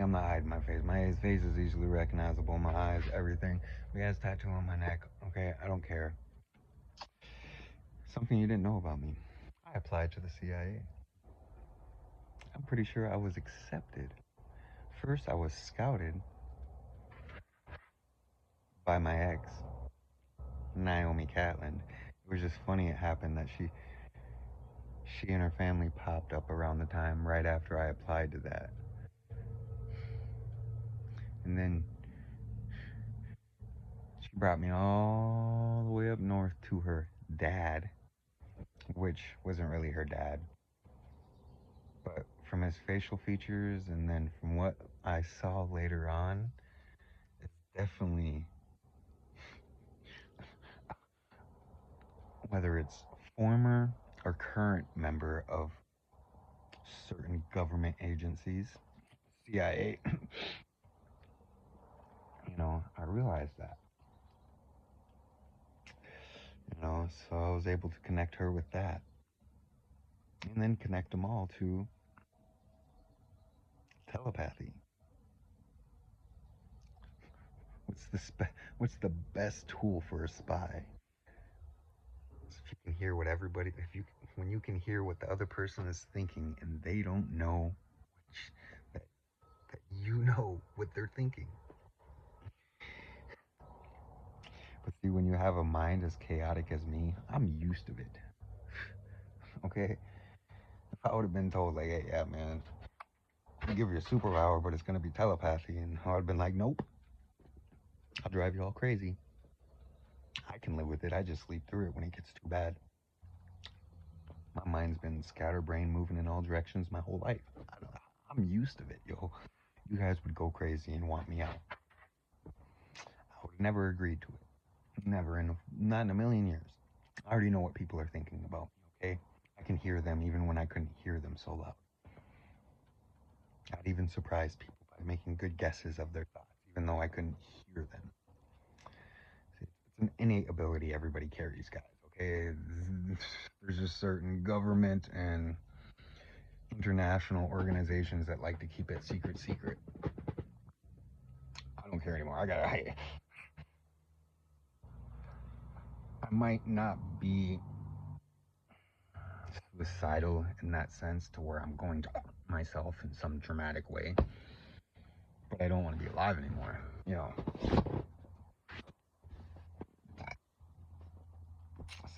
I'm not hiding my face. My face is easily recognizable. My eyes, everything. He has a tattoo on my neck. Okay, I don't care. Something you didn't know about me. I applied to the CIA. I'm pretty sure I was accepted. First, I was scouted by my ex, Naomi Catlin. It was just funny it happened that she and her family popped up around the time right after I applied to that. And then she brought me all the way up north to her dad, which wasn't really her dad. But from his facial features and then from what I saw later on, it's definitely, whether it's former or current member of certain government agencies, CIA, I realized that, so I was able to connect her with that and then connect them all to telepathy. What's the best tool for a spy? If you can hear what everybody, if you when you can hear what the other person is thinking and they don't know that, that you know what they're thinking. But see, when you have a mind as chaotic as me, I'm used to it. Okay, if I would have been told like, hey, yeah, man, I'll give you a superpower, but it's gonna be telepathy, and I would have been like, nope, I'll drive you all crazy. I can live with it. I just sleep through it when it gets too bad. My mind's been scatterbrain, moving in all directions my whole life. I'm used to it, yo. You guys would go crazy and want me out. I would have never agreed to it. Never, not in a million years. I already know what people are thinking about me, okay? I can hear them even when I couldn't hear them so loud. I'd even surprise people by making good guesses of their thoughts, even though I couldn't hear them. See, it's an innate ability everybody carries, guys, okay? There's just certain government and international organizations that like to keep it secret. I don't care anymore. I might not be suicidal in that sense to where I'm going to myself in some dramatic way, but I don't want to be alive anymore.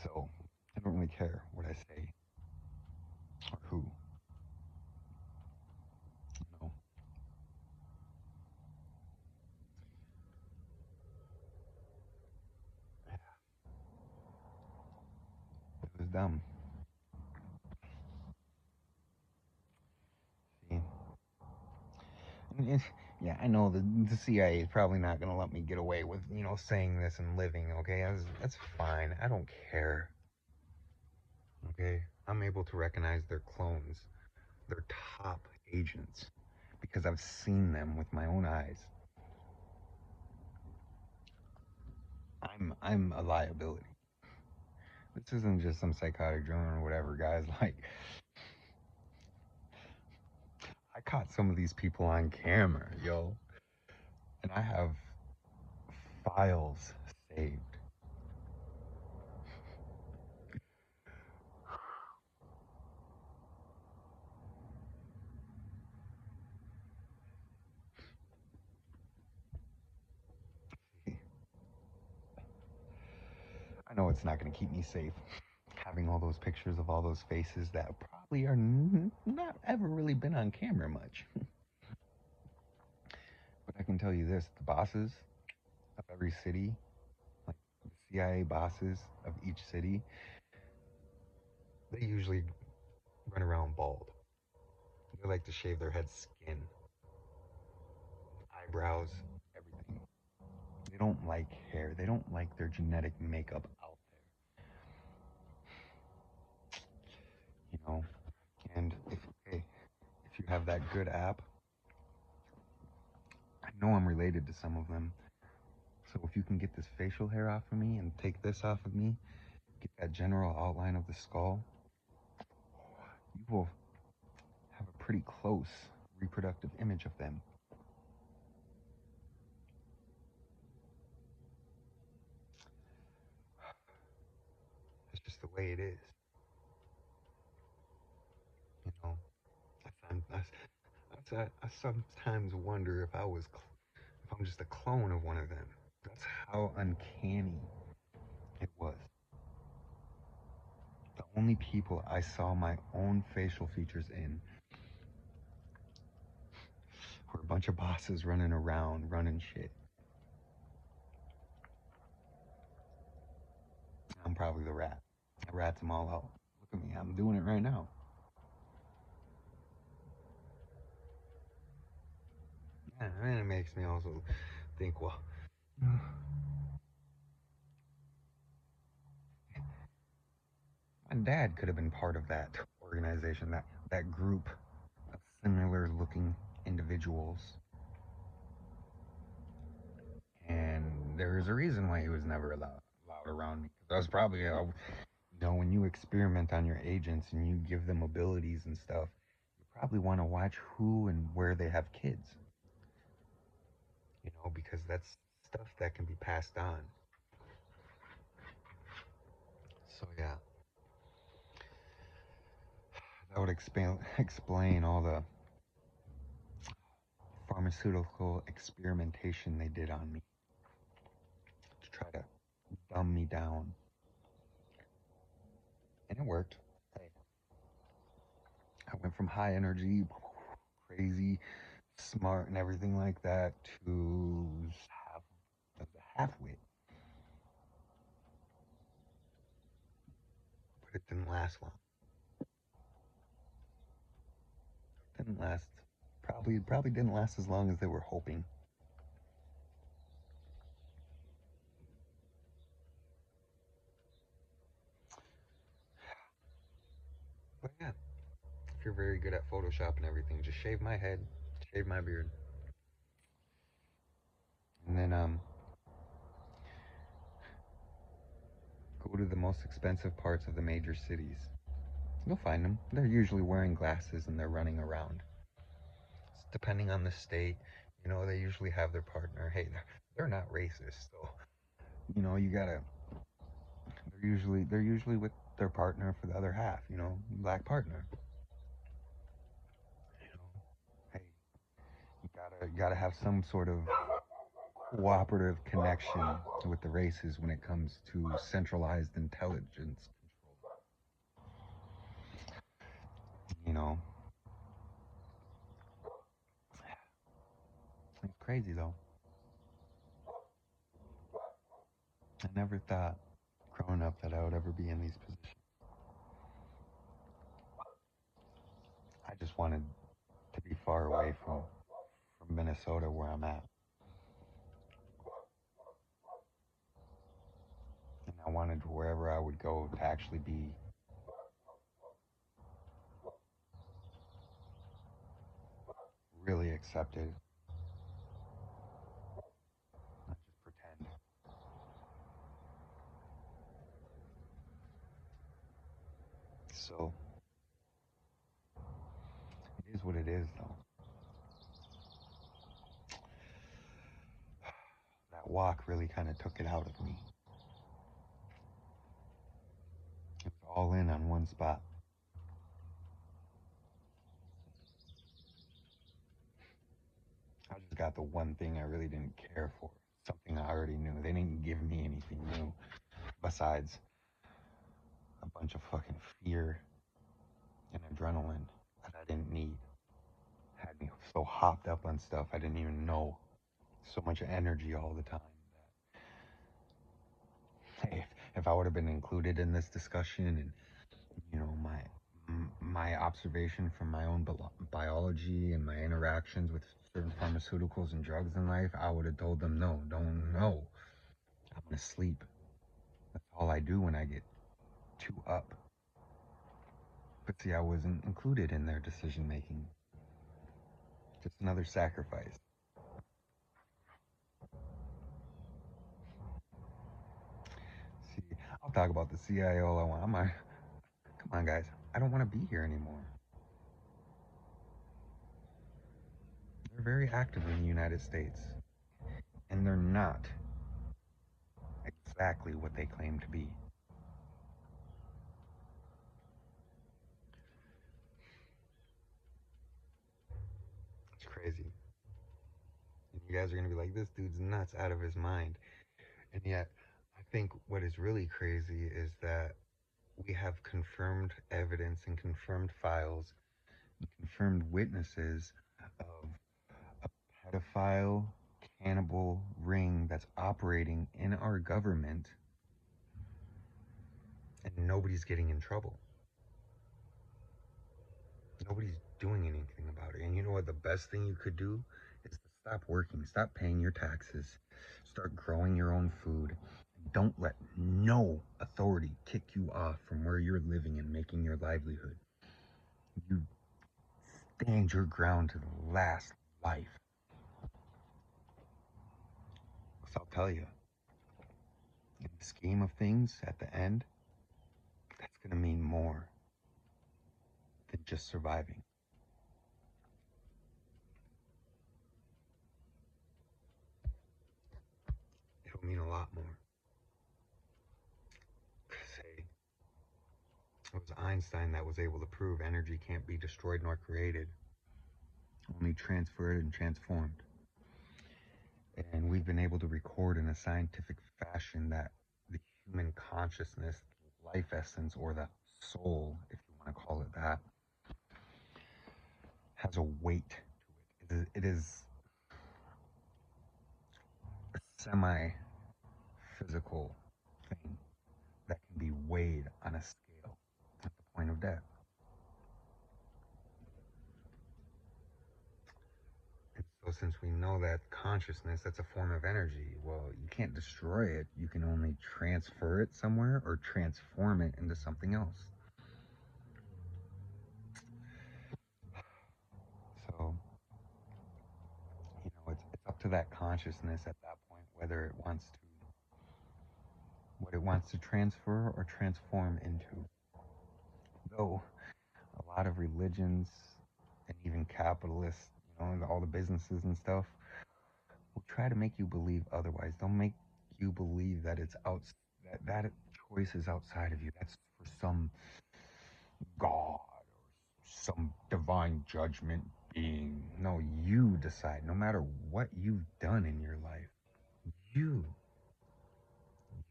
So I don't really care what I say or who. You know, it was dumb. See, yeah, I know the CIA is probably not gonna let me get away with saying this and living. Okay, that's fine. I don't care. Okay, I'm able to recognize their clones, their top agents, because I've seen them with my own eyes. I'm a liability. This isn't just some psychotic drone or whatever, guys. Like, I caught some of these people on camera, yo, and I have files saved. I know it's not going to keep me safe having all those pictures of all those faces that probably are not ever really been on camera much. But I can tell you this, the bosses of every city, like the CIA bosses of each city, they usually run around bald. They like to shave their head skin, eyebrows, everything. They don't like hair. They don't like their genetic makeup out there. And if you have that good app, I know I'm related to some of them. So if you can get this facial hair off of me and take this off of me, get that general outline of the skull, you will have a pretty close reproductive image of them. the way it is. You know, I sometimes wonder if if I'm just a clone of one of them. That's how uncanny it was. The only people I saw my own facial features in were a bunch of bosses running around, running shit. I'm probably the rat. I rats them all out. Look at me, I'm doing it right now. Yeah, and it makes me also think, well, my dad could have been part of that organization, that group of similar looking individuals. And there's a reason why he was never allowed around me. That was probably, when you experiment on your agents and you give them abilities and stuff, you probably want to watch who and where they have kids, because that's stuff that can be passed on. So, yeah, that would explain all the pharmaceutical experimentation they did on me to try to dumb me down. And it worked. Hey, I went from high energy, crazy, smart, and everything like that to halfwit. But it didn't last long. Didn't last. Probably didn't last as long as they were hoping. But yeah, if you're very good at Photoshop and everything, just shave my head, shave my beard, and then go to the most expensive parts of the major cities. You'll find them. They're usually wearing glasses and they're running around. Depending on the state, they usually have their partner. Hey, they're not racist, so you gotta. They're usually with their partner for the other half. Black partner. Hey, you gotta have some sort of cooperative connection with the races when it comes to centralized intelligence control. It's crazy though. I never thought growing up that I would ever be in these positions. I just wanted to be far away from Minnesota where I'm at. And I wanted wherever I would go to actually be really accepted, not just pretend. So it is what it is, though. That walk really kind of took it out of me. It was all in on one spot. I just got the one thing I really didn't care for, something I already knew. They didn't give me anything new besides a bunch of fucking fear and adrenaline that I didn't need. Had me so hopped up on stuff I didn't even know. So much energy all the time that, hey, if I would have been included in this discussion and my observation from my own biology and my interactions with certain pharmaceuticals and drugs in life, I would have told them no, don't know. I'm gonna sleep. That's all I do when I get too up. But see, I wasn't included in their decision making. Just another sacrifice. See, I'll talk about the CIA all I want. Come on, guys. I don't want to be here anymore. They're very active in the United States, and they're not exactly what they claim to be. crazy. And you guys are going to be like, this dude's nuts, out of his mind. And yet, I think what is really crazy is that we have confirmed evidence and confirmed files and confirmed witnesses of a pedophile cannibal ring that's operating in our government, and nobody's getting in trouble. Nobody's doing anything about it. And you know what? The best thing you could do is to stop working, stop paying your taxes, start growing your own food. Don't let no authority kick you off from where you're living and making your livelihood. You stand your ground to the last life. Because I'll tell you, in the scheme of things, at the end, that's going to mean more than just surviving. It'll mean a lot more. Because, hey, it was Einstein that was able to prove energy can't be destroyed nor created, only transferred and transformed. And we've been able to record in a scientific fashion that the human consciousness, life essence, or the soul, if you want to call it that, has a weight to it. It is a semi physical thing that can be weighed on a scale at the point of death. And so, since we know that consciousness, that's a form of energy, well, you can't destroy it. You can only transfer it somewhere or transform it into something else. So, it's up to that consciousness at that point whether it wants to, what it wants to transfer or transform into. Though a lot of religions and even capitalists, all the businesses and stuff, will try to make you believe otherwise. They'll make you believe that it's out, that choice is outside of you. That's for some god or some divine judgment being. No, you decide. No matter what you've done in your life, you,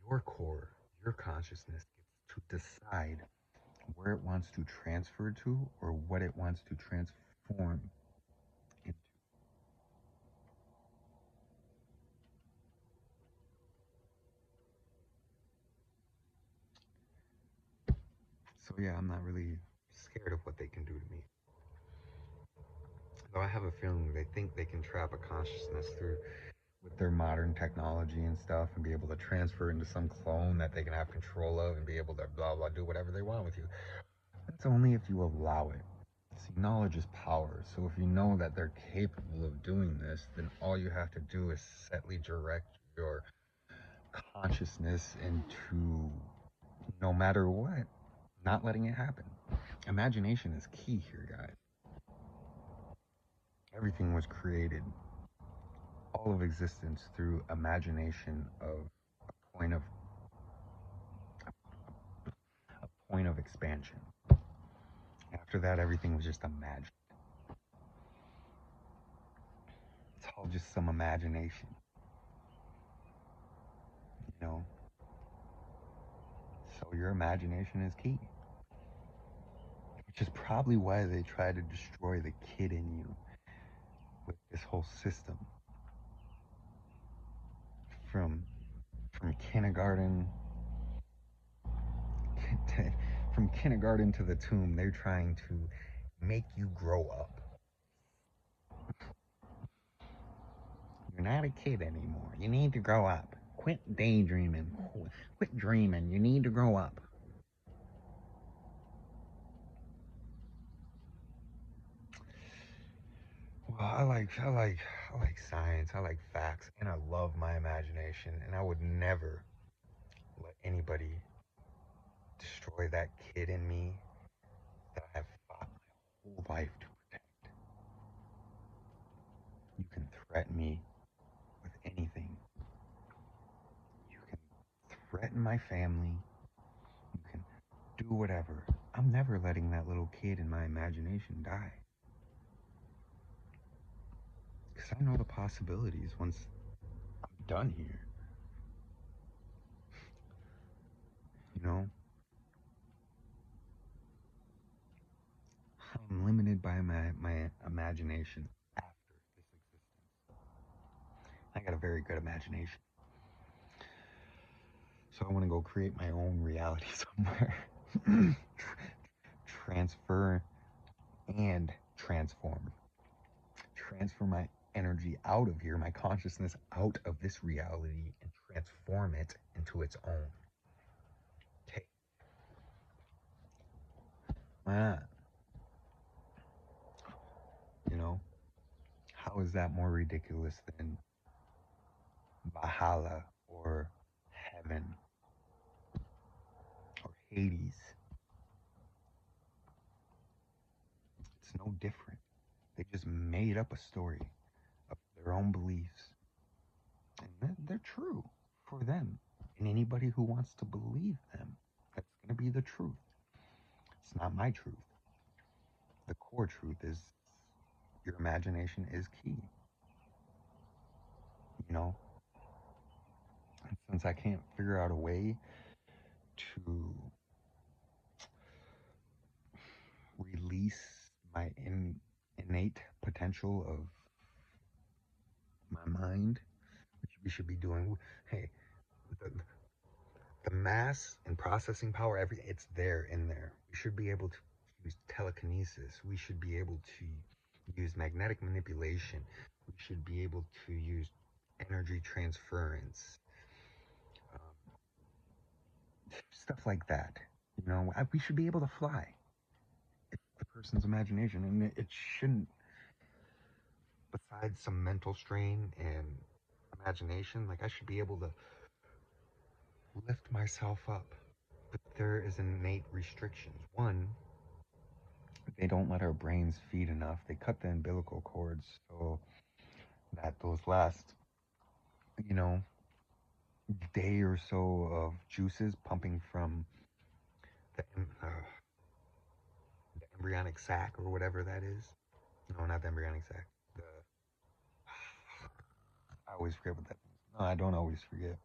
your core, your consciousness gets to decide where it wants to transfer to or what it wants to transform into. So yeah, I'm not really scared of what they can do to me. Though I have a feeling they think they can trap a consciousness through with their modern technology and stuff and be able to transfer into some clone that they can have control of and be able to blah blah do whatever they want with you. That's only if you allow it. See, knowledge is power. So if you know that they're capable of doing this, then all you have to do is subtly direct your consciousness into, no matter what, not letting it happen. Imagination is key here, guys. Everything was created, all of existence, through imagination of a point of expansion. After that, everything was just imagined. It's all just some imagination, you know. So your imagination is key, which is probably why they try to destroy the kid in you with this whole system. From kindergarten to, from kindergarten to the tomb, they're trying to make you grow up. You're not a kid anymore. You need to grow up. Quit daydreaming. Quit dreaming. You need to grow up. Well, I like science. I like facts, and I love my imagination. And I would never let anybody destroy that kid in me that I have fought my whole life to protect. You can threaten me with anything. You can threaten my family. You can do whatever. I'm never letting that little kid in my imagination die. Because I know the possibilities once I'm done here. You know, I'm limited by my imagination after this existence. I got a very good imagination. So I want to go create my own reality somewhere. Transfer and transform. Transfer my energy out of here, my consciousness out of this reality, and transform it into its own. Okay. Ah, you know, how is that more ridiculous than Valhalla or heaven or Hades? It's no different. They just made up a story of their own beliefs. And they're true for them. And anybody who wants to believe them, that's going to be the truth. It's not my truth. The core truth is your imagination is key. You know, and since I can't figure out a way to release my innate potential of my mind, which we should be doing. Hey, the, the mass and processing power, everything, it's there in there. We should be able to use telekinesis. We should be able to use magnetic manipulation. We should be able to use energy transference, stuff like that. You know, we should be able to fly. It's the person's imagination, and it shouldn't. Besides some mental strain and imagination, like I should be able to lift myself up. But there is innate restrictions. One, they don't let our brains feed enough. They cut the umbilical cords so that those last, you know, day or so of juices pumping from the, the embryonic sac or whatever that is. No, not the embryonic sac. The I always forget what that is. No, I don't always forget.